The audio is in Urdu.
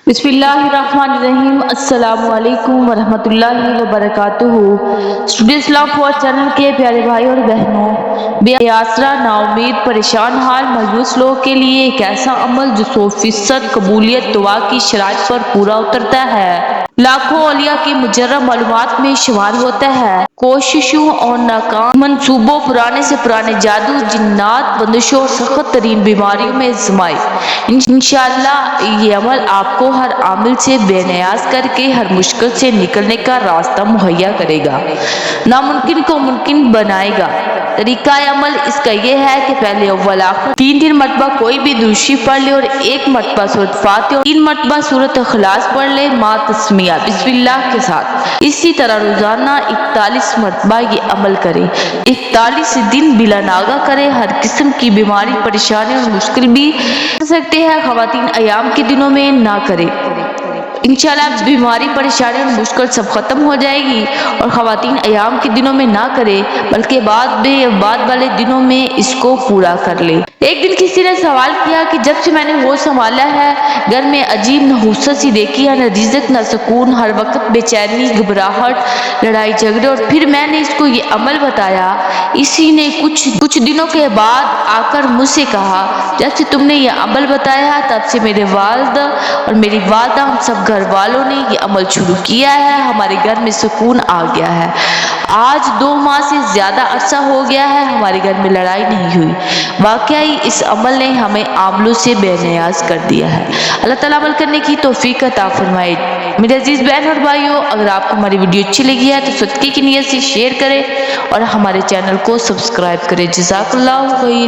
بسم اللہ الرحمن الرحیم۔ السلام علیکم ورحمۃ اللہ وبرکاتہ۔ اسٹوڈیو اسلام فورس چینل کے پیارے بھائی اور بہنوں، بے آسرا، نا امید، پریشان حال، مایوس لوگوں کے لیے ایک ایسا عمل جو 100% قبولیت دعا کی شرائط پر پورا اترتا ہے، لاکھوں اولیاء کی مجرب معلومات میں شمار ہوتا ہے۔ کوششوں اور ناکام منصوبوں، پرانے سے پرانے جادو، جنات، بندشوں اور سخت ترین بیماریوں میں آزمائش، انشاءاللہ یہ عمل آپ کو ہر عامل سے بے نیاز کر کے ہر مشکل سے نکلنے کا راستہ مہیا کرے گا، ناممکن کو ممکن بنائے گا۔ طریقہ عمل اس کا یہ ہے کہ پہلے اول آخر 3 مرتبہ کوئی بھی درود شریف پڑھ لے اور 1 مرتبہ سورۃ فاتحہ اور 3 مرتبہ سورۃ اخلاص پڑھ لے مع تسمیہ بسم اللہ کے ساتھ۔ اسی طرح روزانہ 41 مرتبہ یہ عمل کرے، 41 دن بلا ناغہ کرے۔ ہر قسم کی بیماری، پریشانی اور مشکل بھی کر سکتے ہیں، خواتین ایام کے دنوں میں نہ کرے، انشاءاللہ بیماری، پریشانی اور مشکل سب ختم ہو جائے گی۔ اور خواتین ایام کے دنوں میں نہ کرے بلکہ بعد والے دنوں میں اس کو پورا کر لے۔ ایک دن کسی نے سوال کیا کہ جب سے میں نے ہوش سنبھالا ہے گھر میں عجیب نحوست سی دیکھی ہے، نہ رزق نہ سکون، ہر وقت بے چینی، گھبراہٹ، لڑائی جھگڑے۔ اور پھر میں نے اس کو یہ عمل بتایا، اسی نے کچھ دنوں کے بعد آ کر مجھ سے کہا جب سے تم نے یہ عمل بتایا تب سے میرے والد اور میری والدہ، ہم سب گھر والوں نے یہ عمل شروع کیا ہے، ہمارے گھر میں سکون آ گیا ہے۔ آج 2 ماہ سے زیادہ عرصہ ہو گیا ہے ہمارے گھر میں لڑائی نہیں ہوئی۔ واقعی اس عمل نے ہمیں عاملوں سے بے نیاز کر دیا ہے۔ اللہ تعالیٰ عمل کرنے کی توفیق عطا فرمائے۔ میرے عزیز بہن اور بھائیوں، اگر آپ کو ہماری ویڈیو اچھی لگی ہے تو صدقے کی نیت سے شیئر کریں اور ہمارے چینل کو سبسکرائب کریں۔ جزاک اللہ خیر۔